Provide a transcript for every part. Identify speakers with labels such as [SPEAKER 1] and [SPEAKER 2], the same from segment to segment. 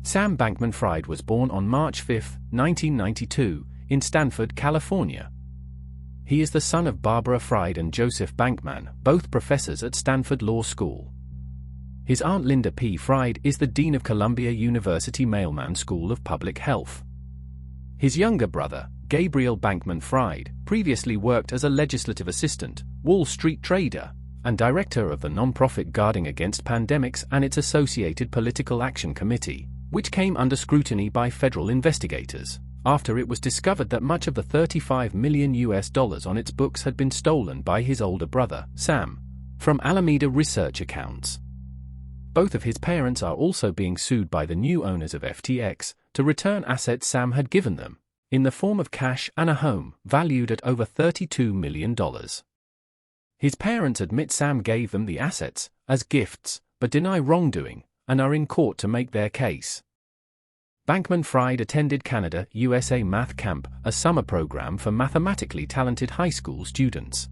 [SPEAKER 1] Sam Bankman-Fried was born on March 5, 1992, in Stanford, California. He is the son of Barbara Fried and Joseph Bankman, both professors at Stanford Law School. His aunt Linda P. Fried is the dean of Columbia University Mailman School of Public Health. His younger brother, Gabriel Bankman-Fried, previously worked as a legislative assistant, Wall Street trader, and director of the nonprofit Guarding Against Pandemics and its associated Political Action Committee, which came under scrutiny by federal investigators, after it was discovered that much of the $35 million on its books had been stolen by his older brother, Sam, from Alameda Research accounts. Both of his parents are also being sued by the new owners of FTX to return assets Sam had given them, in the form of cash and a home, valued at over $32 million. His parents admit Sam gave them the assets as gifts, but deny wrongdoing, and are in court to make their case. Bankman-Fried attended Canada, USA Math Camp, a summer program for mathematically talented high school students.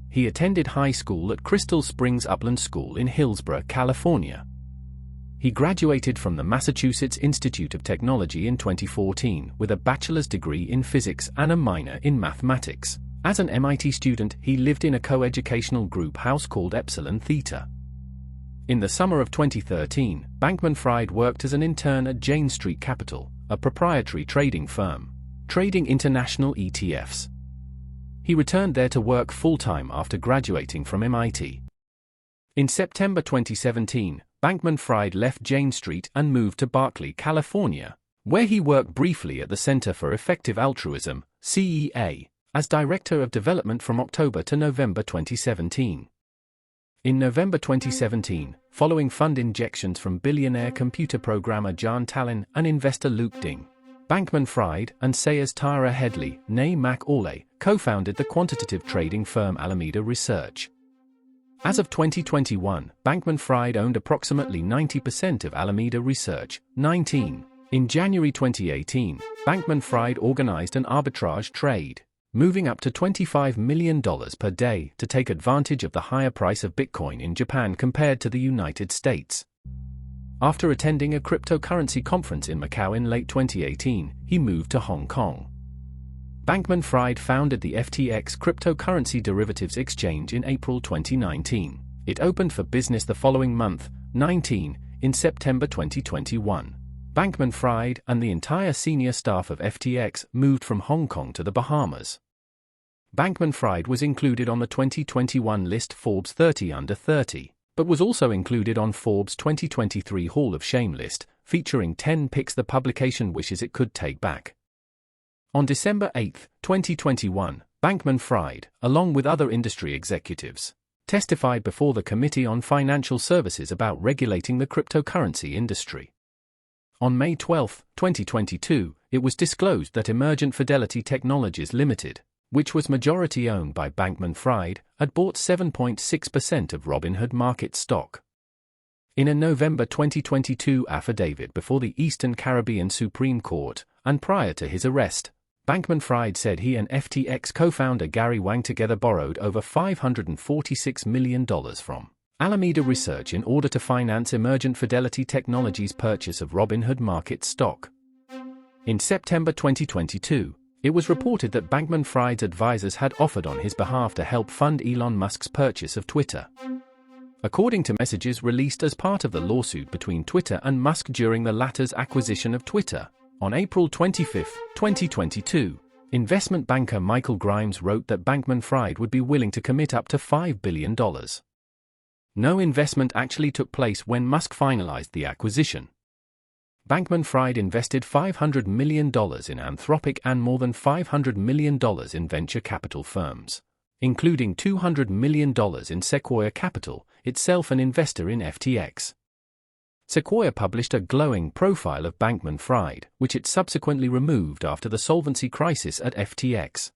[SPEAKER 1] He attended high school at Crystal Springs Upland School in Hillsborough, California. He graduated from the Massachusetts Institute of Technology in 2014 with a bachelor's degree in physics and a minor in mathematics. As an MIT student, he lived in a co-educational group house called Epsilon Theta. In the summer of 2013, Bankman-Fried worked as an intern at Jane Street Capital, a proprietary trading firm, trading international ETFs. He returned there to work full-time after graduating from MIT. In September 2017, Bankman-Fried left Jane Street and moved to Berkeley, California, where he worked briefly at the Center for Effective Altruism, CEA, as Director of Development from October to November 2017. In November 2017, following fund injections from billionaire computer programmer Jan Tallinn and investor Luke Ding, Bankman-Fried and Sayers Tara Headley, née Mac Aulay, co-founded the quantitative trading firm Alameda Research. As of 2021, Bankman-Fried owned approximately 90% of Alameda Research, 19. In January 2018, Bankman-Fried organized an arbitrage trade, moving up to $25 million per day to take advantage of the higher price of Bitcoin in Japan compared to the United States. After attending a cryptocurrency conference in Macau in late 2018, he moved to Hong Kong. Bankman-Fried founded the FTX cryptocurrency derivatives exchange in April 2019. It opened for business the following month, 19, in September 2021. Bankman-Fried and the entire senior staff of FTX moved from Hong Kong to the Bahamas. Bankman-Fried was included on the 2021 list Forbes 30 Under 30, but was also included on Forbes 2023 Hall of Shame list, featuring 10 picks the publication wishes it could take back. On December 8, 2021, Bankman-Fried, along with other industry executives, testified before the Committee on Financial Services about regulating the cryptocurrency industry. On May 12, 2022, it was disclosed that Emergent Fidelity Technologies Limited, which was majority-owned by Bankman-Fried, had bought 7.6% of Robinhood Market stock. In a November 2022 affidavit before the Eastern Caribbean Supreme Court, and prior to his arrest, Bankman-Fried said he and FTX co-founder Gary Wang together borrowed over $546 million from Alameda Research in order to finance Emergent Fidelity Technologies' purchase of Robinhood Market stock. In September 2022, it was reported that Bankman-Fried's advisors had offered on his behalf to help fund Elon Musk's purchase of Twitter. According to messages released as part of the lawsuit between Twitter and Musk during the latter's acquisition of Twitter, on April 25, 2022, investment banker Michael Grimes wrote that Bankman-Fried would be willing to commit up to $5 billion. No investment actually took place when Musk finalized the acquisition. Bankman-Fried invested $500 million in Anthropic and more than $500 million in venture capital firms, including $200 million in Sequoia Capital, itself an investor in FTX. Sequoia published a glowing profile of Bankman-Fried, which it subsequently removed after the solvency crisis at FTX.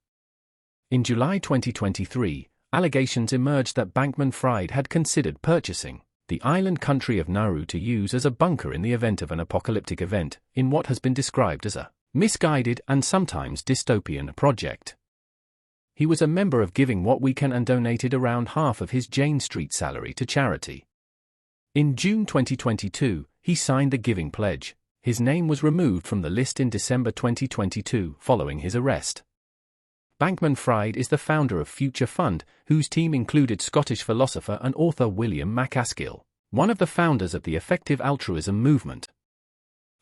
[SPEAKER 1] In July 2023, allegations emerged that Bankman-Fried had considered purchasing the island country of Nauru to use as a bunker in the event of an apocalyptic event, in what has been described as a misguided and sometimes dystopian project. He was a member of Giving What We Can and donated around half of his Jane Street salary to charity. In June 2022, he signed the Giving Pledge, His name was removed from the list in December 2022 following his arrest. Bankman-Fried is the founder of Future Fund, whose team included Scottish philosopher and author William MacAskill, one of the founders of the effective altruism movement.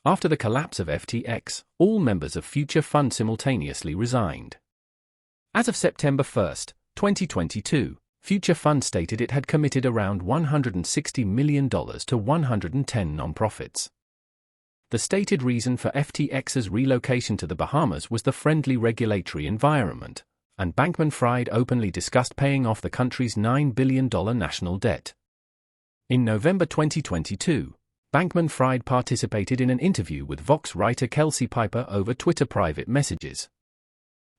[SPEAKER 1] After the collapse of FTX, all members of Future Fund simultaneously resigned. As of September 1, 2022, Future Fund stated it had committed around $160 million to 110 nonprofits. The stated reason for FTX's relocation to the Bahamas was the friendly regulatory environment, and Bankman-Fried openly discussed paying off the country's $9 billion national debt. In November 2022, Bankman-Fried participated in an interview with Vox writer Kelsey Piper over Twitter private messages.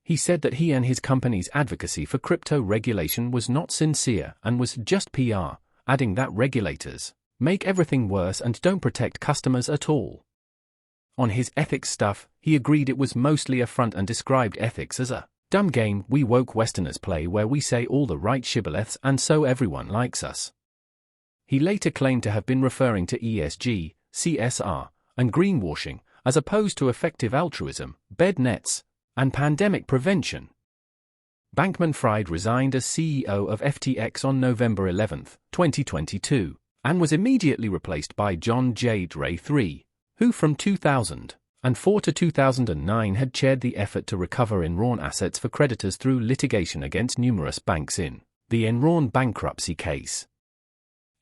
[SPEAKER 1] He said that he and his company's advocacy for crypto regulation was not sincere and was just PR, adding that regulators make everything worse and don't protect customers at all. On his ethics stuff, he agreed it was mostly a front and described ethics as a dumb game we woke Westerners play where we say all the right shibboleths and so everyone likes us. He later claimed to have been referring to ESG, CSR, and greenwashing, as opposed to effective altruism, bed nets, and pandemic prevention. Bankman-Fried resigned as CEO of FTX on November 11, 2022, and was immediately replaced by John J. Ray III, who from 2004 to 2009 had chaired the effort to recover Enron assets for creditors through litigation against numerous banks in the Enron bankruptcy case.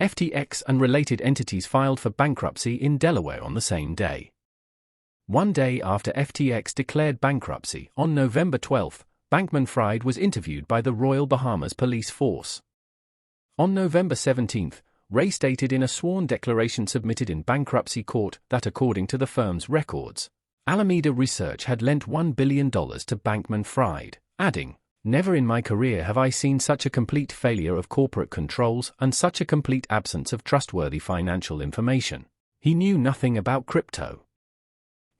[SPEAKER 1] FTX and related entities filed for bankruptcy in Delaware on the same day. One day after FTX declared bankruptcy, on November 12, Bankman-Fried was interviewed by the Royal Bahamas Police Force. On November 17, Ray stated in a sworn declaration submitted in bankruptcy court that according to the firm's records, Alameda Research had lent $1 billion to Bankman-Fried, adding, "Never in my career have I seen such a complete failure of corporate controls and such a complete absence of trustworthy financial information. He knew nothing about crypto."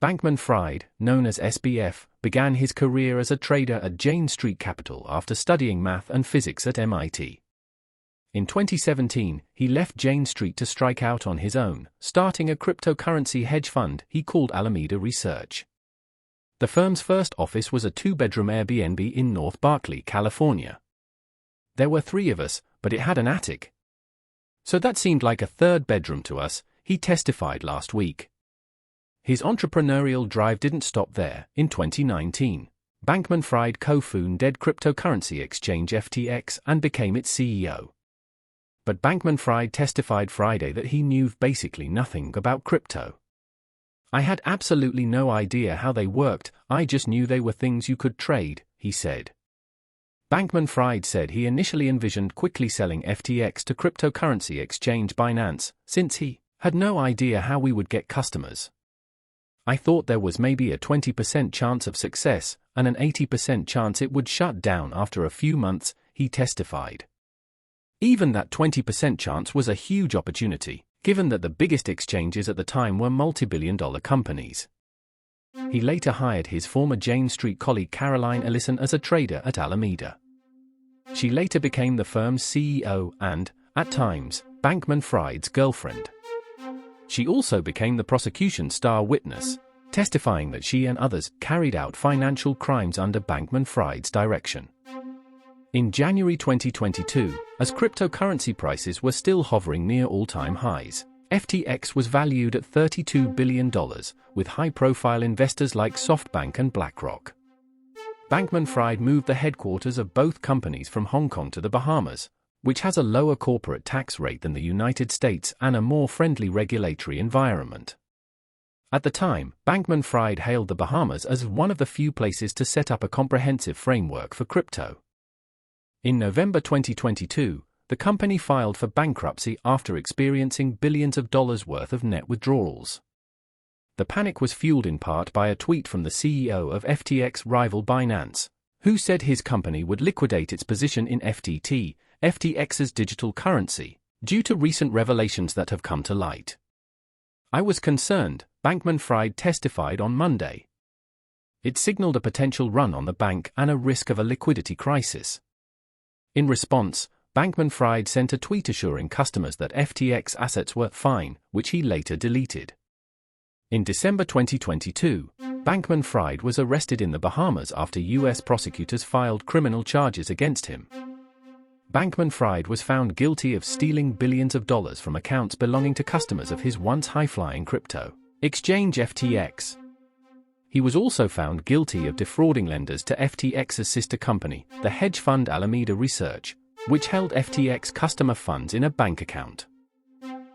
[SPEAKER 1] Bankman-Fried, known as SBF, began his career as a trader at Jane Street Capital after studying math and physics at MIT. In 2017, he left Jane Street to strike out on his own, starting a cryptocurrency hedge fund he called Alameda Research. The firm's first office was a two-bedroom Airbnb in North Berkeley, California. "There were 3 of us, but it had an attic. So that seemed like a third bedroom to us," he testified last week. His entrepreneurial drive didn't stop there. In 2019, Bankman-Fried co-founded cryptocurrency exchange FTX and became its CEO. But Bankman-Fried testified Friday that he knew basically nothing about crypto. "I had absolutely no idea how they worked, I just knew they were things you could trade," he said. Bankman-Fried said he initially envisioned quickly selling FTX to cryptocurrency exchange Binance, since he had no idea how we would get customers. "I thought there was maybe a 20% chance of success, and an 80% chance it would shut down after a few months," he testified. Even that 20% chance was a huge opportunity, given that the biggest exchanges at the time were multi-billion-dollar companies. He later hired his former Jane Street colleague Caroline Ellison as a trader at Alameda. She later became the firm's CEO and, at times, Bankman-Fried's girlfriend. She also became the prosecution's star witness, testifying that she and others carried out financial crimes under Bankman-Fried's direction. In January 2022, as cryptocurrency prices were still hovering near all-time highs, FTX was valued at $32 billion, with high-profile investors like SoftBank and BlackRock. Bankman-Fried moved the headquarters of both companies from Hong Kong to the Bahamas, which has a lower corporate tax rate than the United States and a more friendly regulatory environment. At the time, Bankman-Fried hailed the Bahamas as one of the few places to set up a comprehensive framework for crypto. In November 2022, the company filed for bankruptcy after experiencing billions of dollars worth of net withdrawals. The panic was fueled in part by a tweet from the CEO of FTX rival Binance, who said his company would liquidate its position in FTT, FTX's digital currency, due to recent revelations that have come to light. "I was concerned," Bankman-Fried testified on Monday. It signaled a potential run on the bank and a risk of a liquidity crisis. In response, Bankman-Fried sent a tweet assuring customers that FTX assets were fine, which he later deleted. In December 2022, Bankman-Fried was arrested in the Bahamas after U.S. prosecutors filed criminal charges against him. Bankman-Fried was found guilty of stealing billions of dollars from accounts belonging to customers of his once high-flying crypto exchange FTX. He was also found guilty of defrauding lenders to FTX's sister company, the hedge fund Alameda Research, which held FTX customer funds in a bank account.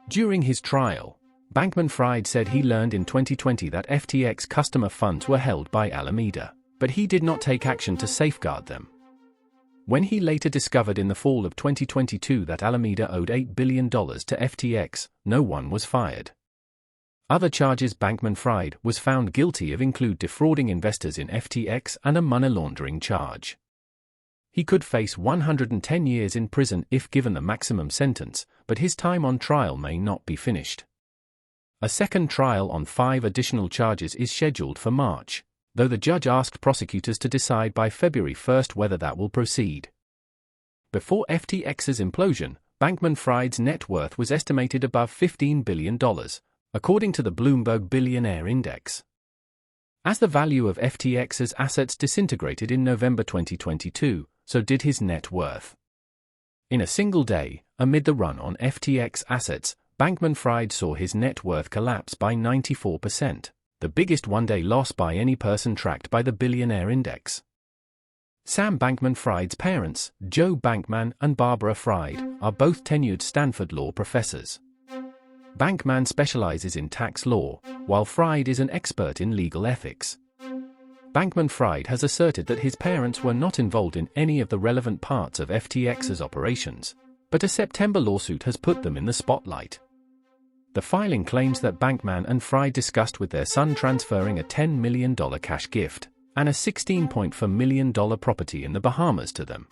[SPEAKER 1] During his trial, Bankman-Fried said he learned in 2020 that FTX customer funds were held by Alameda, but he did not take action to safeguard them. When he later discovered in the fall of 2022 that Alameda owed $8 billion to FTX, no one was fired. Other charges Bankman-Fried was found guilty of include defrauding investors in FTX and a money laundering charge. He could face 110 years in prison if given the maximum sentence, but his time on trial may not be finished. A second trial on 5 additional charges is scheduled for March, though the judge asked prosecutors to decide by February 1 whether that will proceed. Before FTX's implosion, Bankman-Fried's net worth was estimated above $15 billion, according to the Bloomberg Billionaire Index. As the value of FTX's assets disintegrated in November 2022, so did his net worth. In a single day, amid the run on FTX assets, Bankman-Fried saw his net worth collapse by 94%, the biggest one-day loss by any person tracked by the Billionaire Index. Sam Bankman-Fried's parents, Joe Bankman and Barbara Fried, are both tenured Stanford law professors. Bankman specializes in tax law, while Fried is an expert in legal ethics. Bankman-Fried has asserted that his parents were not involved in any of the relevant parts of FTX's operations, but a September lawsuit has put them in the spotlight. The filing claims that Bankman and Fried discussed with their son transferring a $10 million cash gift and a $16.4 million property in the Bahamas to them.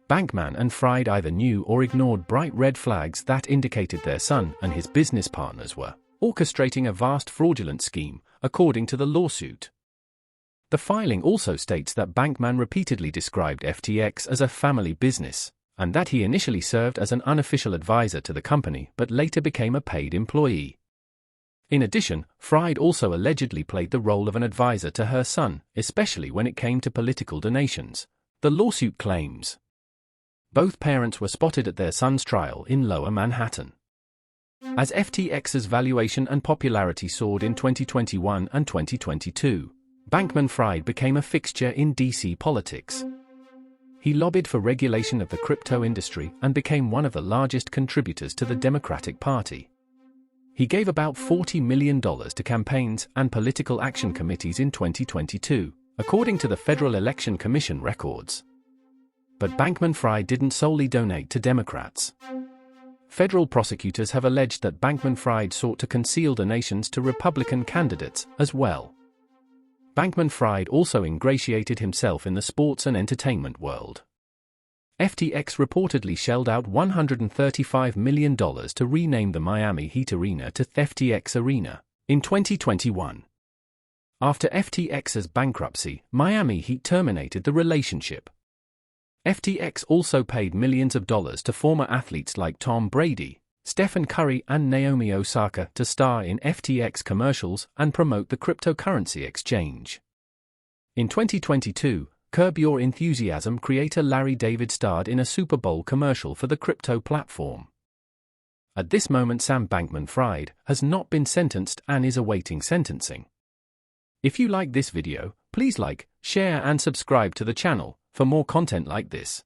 [SPEAKER 1] Bankman and Fried either knew or ignored bright red flags that indicated their son and his business partners were orchestrating a vast fraudulent scheme, according to the lawsuit. The filing also states that Bankman repeatedly described FTX as a family business, and that he initially served as an unofficial advisor to the company but later became a paid employee. In addition, Fried also allegedly played the role of an advisor to her son, especially when it came to political donations, the lawsuit claims. Both parents were spotted at their son's trial in Lower Manhattan. As FTX's valuation and popularity soared in 2021 and 2022, Bankman-Fried became a fixture in D.C. politics. He lobbied for regulation of the crypto industry and became one of the largest contributors to the Democratic Party. He gave about $40 million to campaigns and political action committees in 2022, according to the Federal Election Commission records. But Bankman-Fried didn't solely donate to Democrats. Federal prosecutors have alleged that Bankman-Fried sought to conceal donations to Republican candidates as well. Bankman-Fried also ingratiated himself in the sports and entertainment world. FTX reportedly shelled out $135 million to rename the Miami Heat Arena to FTX Arena in 2021. After FTX's bankruptcy, Miami Heat terminated the relationship. FTX also paid millions of dollars to former athletes like Tom Brady, Stephen Curry and Naomi Osaka to star in FTX commercials and promote the cryptocurrency exchange. In 2022, Curb Your Enthusiasm creator Larry David starred in a Super Bowl commercial for the crypto platform. At this moment, Sam Bankman-Fried has not been sentenced and is awaiting sentencing. If you like this video, please like, share and subscribe to the channel for more content like this.